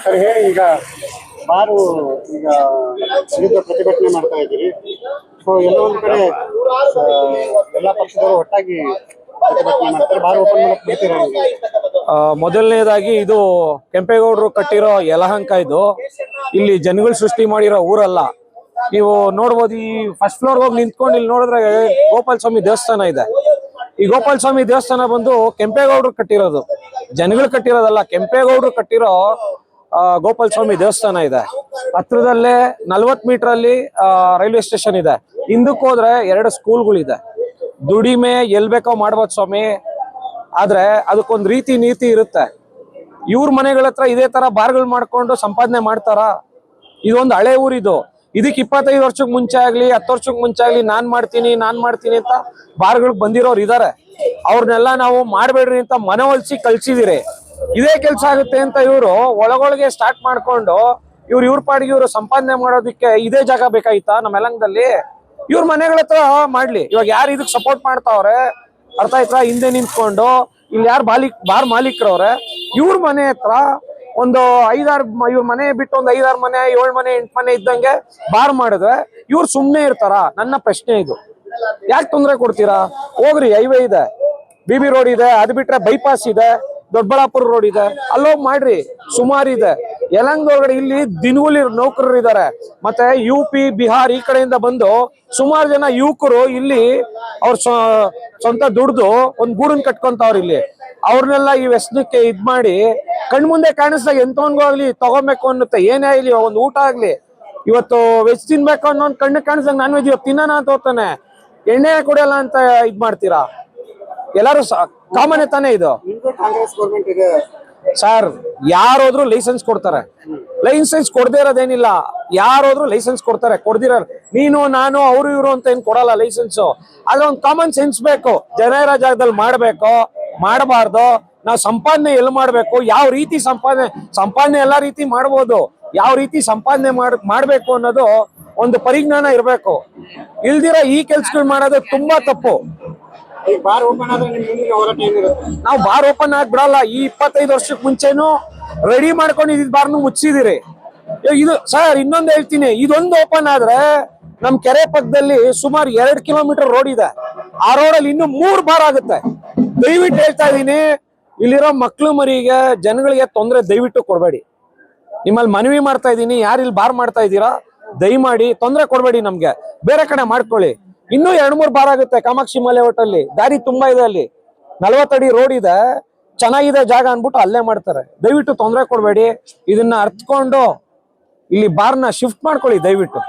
Sir ಹೇಳಿ, ಈಗ ಬಾರು ಈಗ ವಿರುದ್ಧ ಪ್ರತಿಭಟನೆ ಮಾಡ್ತಾ ಇದ್ದೀರಿ. ಸೊ ಎಲ್ಲ ಒಂದು ಕಡೆ ಎಲ್ಲ ಪಕ್ಷದವರು ಒಟ್ಟಾಗಿ ಪ್ರತಿಭಟನೆ ಮಾಡ್ತಾರೆ. ಬಾರ್ ಓಪನ್ ಮಾಡಕ್ ಬಿಡ್ತೀರಾ? ಮೊದಲನೇದಾಗಿ ಇದು ಕೆಂಪೇಗೌಡರು ಕಟ್ಟಿರೋ ಯಲಹಂಕ. ಇದು ಇಲ್ಲಿ ಜನಗಳು ಸೃಷ್ಟಿ ಮಾಡಿರೋ ಊರಲ್ಲ. ನೀವು ನೋಡ್ಬೋದು, ಈ ಫಸ್ಟ್ ಫ್ಲೋರ್ ಹೋಗಿ ನಿಂತ್ಕೊಂಡು ಇಲ್ಲಿ ನೋಡಿದ್ರೆ ಗೋಪಾಲ ಸ್ವಾಮಿ ದೇವಸ್ಥಾನ ಇದೆ. ಈ ಗೋಪಾಲ ಸ್ವಾಮಿ ದೇವಸ್ಥಾನ ಬಂದು ಕೆಂಪೇಗೌಡರು ಕಟ್ಟಿರೋದು, ಜನಗಳು ಕಟ್ಟಿರೋದಲ್ಲ. ಕೆಂಪೇಗೌಡರು ಕಟ್ಟಿರೋ ಗೋಪಾಲ ಸ್ವಾಮಿ ದೇವಸ್ಥಾನ ಇದೆ. ಹತ್ರದಲ್ಲೇ 40 ಮೀಟರ್ ಅಲ್ಲಿ ರೈಲ್ವೆ ಸ್ಟೇಷನ್ ಇದೆ. ಹಿಂದಕ್ಕೆ ಹೋದ್ರೆ 2 ಸ್ಕೂಲ್ಗಳಿದೆ. ದುಡಿಮೆ ಎಲ್ ಬೇಕೋ ಮಾಡ್ಬೋದು ಸ್ವಾಮಿ, ಆದ್ರೆ ಅದಕ್ಕೊಂದು ರೀತಿ ನೀತಿ ಇರುತ್ತೆ. ಇವ್ರ ಮನೆಗಳ ಹತ್ರ ಇದೇ ತರ ಬಾರ್ಗಳು ಮಾಡ್ಕೊಂಡು ಸಂಪಾದನೆ ಮಾಡ್ತಾರ? ಇದೊಂದು ಹಳೆ ಊರಿದು. ಇದಕ್ಕೆ 25 ವರ್ಷಕ್ಕೆ ಮುಂಚೆ ಆಗ್ಲಿ 10 ವರ್ಷಕ್ಕೆ ಮುಂಚೆ ಆಗ್ಲಿ ನಾನ್ ಮಾಡ್ತೀನಿ ಅಂತ ಬಾರ್ಗಳಿಗೆ ಬಂದಿರೋರು ಇದಾರೆ. ಅವ್ರನ್ನೆಲ್ಲ ನಾವು ಮಾಡ್ಬೇಡ್ರಿ ಅಂತ ಮನವೊಲಿಸಿ ಕಳ್ಸಿದಿರಿ. ಇದೇ ಕೆಲ್ಸ ಆಗುತ್ತೆ ಅಂತ ಇವರು ಒಳಗೊಳಗೆ ಸ್ಟಾರ್ಟ್ ಮಾಡ್ಕೊಂಡು ಇವ್ರ ಪಾಡಿಗೆ ಇವರು ಸಂಪಾದನೆ ಮಾಡೋದಿಕ್ಕೆ ಇದೇ ಜಾಗ ಬೇಕಾಗಿತ್ತಾ ನಮ್ಮ ಯಲಹಂಕದಲ್ಲಿ? ಇವ್ರ ಮನೆಗಳ ಹತ್ರ ಮಾಡ್ಲಿ. ಇವಾಗ ಯಾರು ಇದಕ್ ಸಪೋರ್ಟ್ ಮಾಡ್ತಾವ್ರೆ ಅರ್ಥ ಆಯ್ತಾ? ಹಿಂದೆ ನಿಂತ್ಕೊಂಡು ಇಲ್ಲಿ ಯಾರು ಬಾರ್ ಮಾಲೀಕರವ್ರೆ, ಇವ್ರ ಮನೆ ಹತ್ರ ಒಂದು 5-6 ಇವ್ರ ಮನೆ ಬಿಟ್ಟು ಒಂದು 5-6 ಮನೆ 7 ಮನೆ 8 ಮನೆ ಇದ್ದಂಗೆ ಬಾರ್ ಮಾಡಿದ್ರೆ ಇವ್ರು ಸುಮ್ನೆ ಇರ್ತಾರ? ನನ್ನ ಪ್ರಶ್ನೆ ಇದು. ಯಾಕೆ ತೊಂದರೆ ಕೊಡ್ತೀರಾ? ಹೋಗ್ರಿ, ಹೈವೇ ಇದೆ, BB ರೋಡ್ ಇದೆ, ಅದು ಬಿಟ್ರೆ ಬೈಪಾಸ್ ಇದೆ, ದೊಡ್ಡಬಳ್ಳಾಪುರ ರೋಡ್ ಇದೆ, ಅಲ್ಲೋಗಿ ಮಾಡ್ರಿ. ಸುಮಾರಿದೆ ಯಲಹಂಕದೊಳಗಡೆ. ಇಲ್ಲಿ ದಿನಗೂಲಿ ನೌಕರರು ಇದ್ದಾರೆ, ಮತ್ತೆ UP ಬಿಹಾರ್ ಈ ಕಡೆಯಿಂದ ಬಂದು ಸುಮಾರು ಜನ ಯುವಕರು ಇಲ್ಲಿ ಅವ್ರ ಸ್ವಂತ ದುಡ್ದು ಒಂದ್ ಗೂಡನ್ ಕಟ್ಕೊಂತವ್ರ ಇಲ್ಲಿ. ಅವ್ರನ್ನೆಲ್ಲ ಈ ವ್ಯಸನಕ್ಕೆ ಇದ್ ಮಾಡಿ ಕಣ್ಮುಂದೆ ಕಾಣಿಸ್ದಾಗ ಎಂತವನ್ಗೂ ಆಗ್ಲಿ ತಗೋಬೇಕು ಅನ್ನುತ್ತೆ. ಏನೇ ಆಗ್ಲಿ, ಒಂದು ಊಟ ಆಗ್ಲಿ, ಇವತ್ತು ವೆಜ್ ತಿನ್ಬೇಕು ಅನ್ನೋ ಒಂದು ಕಣ್ಣು ಕಾಣಿಸ್ದಾಗ ನಾನ್ ವೆಜ್ ಇವತ್ತು ತಿನ್ನೋಣ ಅಂತ ಹೋಗ್ತಾನೆ, ಎಣ್ಣೆ ಕುಡಿಯಲ್ಲ ಅಂತ ಇದ್ ಮಾಡ್ತೀರಾ? ಎಲ್ಲಾರು ಕಾಮನ್ ತಾನೇ ಇದು. ಕಾಂಗ್ರೆಸ್ ಗೌರ್ಮೆಂಟ್ ಇದೆ ಸರ್, ಯಾರೋದ್ರು ಲೈಸೆನ್ಸ್ ಕೊಡ್ತಾರೆ. ಲೈಸೆನ್ಸ್ ಕೊಡದೇ ಇರೋದೇನಿಲ್ಲ, ಯಾರೋದ್ರು ಲೈಸೆನ್ಸ್ ಕೊಡ್ತಾರೆ. ಕೊಡ್ದಿರ ನೀನು ನಾನು ಅವರು ಇವರು ಅಂತ ಏನ್ ಕೊಡಲ್ಲ ಲೈಸೆನ್ಸ್. ಆದ್ರೆ ಒಂದು ಕಾಮನ್ ಸೆನ್ಸ್ ಬೇಕು. ಜನರ ಜಾಗದಲ್ಲಿ ಮಾಡ್ಬೇಕು, ಮಾಡಬಾರ್ದು. ನಾವು ಸಂಪಾದನೆ ಎಲ್ಲಿ ಮಾಡ್ಬೇಕು, ಯಾವ ರೀತಿ ಸಂಪಾದನೆ ಎಲ್ಲಾ ರೀತಿ ಮಾಡ್ಬೋದು, ಯಾವ ರೀತಿ ಸಂಪಾದನೆ ಮಾಡ್ಬೇಕು ಅನ್ನೋದು ಒಂದು ಪರಿಜ್ಞಾನ ಇರ್ಬೇಕು. ಇಲ್ದಿರ ಈ ಕೆಲ್ಸಗಳು ಮಾಡೋದು ತುಂಬಾ ತಪ್ಪು. ಬಾರ್ ಓಪನ್ ಆದ್ರೆ ನಿಮ್ ಮುಂದಿನ ಹೋರಾಟ ಏನಿರುತ್ತೆ? ನಾವು ಬಾರ್ ಓಪನ್ ಆಗಿ ಬಿಡಲ್ಲ. ಈ 25 ವರ್ಷಕ್ಕೆ ಮುಂಚೆನು ರೆಡಿ ಮಾಡ್ಕೊಂಡು ಬಾರ್ನು ಮುಚ್ಚಿದಿರಿ. ಇದು ಸರ್, ಇನ್ನೊಂದು ಹೇಳ್ತೀನಿ, ಇದೊಂದು ಓಪನ್ ಆದ್ರೆ ನಮ್ ಕೆರೆ ಪಕ್ಕದಲ್ಲಿ ಸುಮಾರು 2 ಕಿಲೋಮೀಟರ್ ರೋಡ್ ಇದೆ. ಆ ರೋಡಲ್ಲಿ ಇನ್ನು 3 ಬಾರ್ ಆಗುತ್ತೆ. ದಯವಿಟ್ಟು ಹೇಳ್ತಾ ಇದೀನಿ, ಇಲ್ಲಿರೋ ಮಕ್ಳು ಮರಿಗೆ ಜನಗಳಿಗೆ ತೊಂದರೆ ದಯವಿಟ್ಟು ಕೊಡ್ಬೇಡಿ. ನಿಮ್ಮಲ್ಲಿ ಮನವಿ ಮಾಡ್ತಾ ಇದೀನಿ, ಯಾರು ಇಲ್ಲಿ ಬಾರ್ ಮಾಡ್ತಾ ಇದ್ದೀರಾ ದಯಮಾಡಿ ತೊಂದರೆ ಕೊಡ್ಬೇಡಿ ನಮ್ಗೆ. ಬೇರೆ ಕಡೆ ಮಾಡ್ಕೊಳ್ಳಿ. ಇನ್ನೂ 2-3 ಬಾರ್ ಆಗುತ್ತೆ. ಕಾಮಾಕ್ಷಿ ಮಲೆ ಹೋಟೆಲ್ ದಾರಿ ತುಂಬಾ ಇದೆ, ಅಲ್ಲಿ 40 ಅಡಿ ರೋಡ್ ಇದೆ, ಚೆನ್ನಾಗಿದೆ ಜಾಗ ಅನ್ಬಿಟ್ಟು ಅಲ್ಲೇ ಮಾಡ್ತಾರೆ. ದಯವಿಟ್ಟು ತೊಂದರೆ ಕೊಡ್ಬೇಡಿ. ಇದನ್ನ ಅರ್ಥಕೊಂಡು ಇಲ್ಲಿ ಬಾರ್ನ ಶಿಫ್ಟ್ ಮಾಡ್ಕೊಳ್ಳಿ ದಯವಿಟ್ಟು.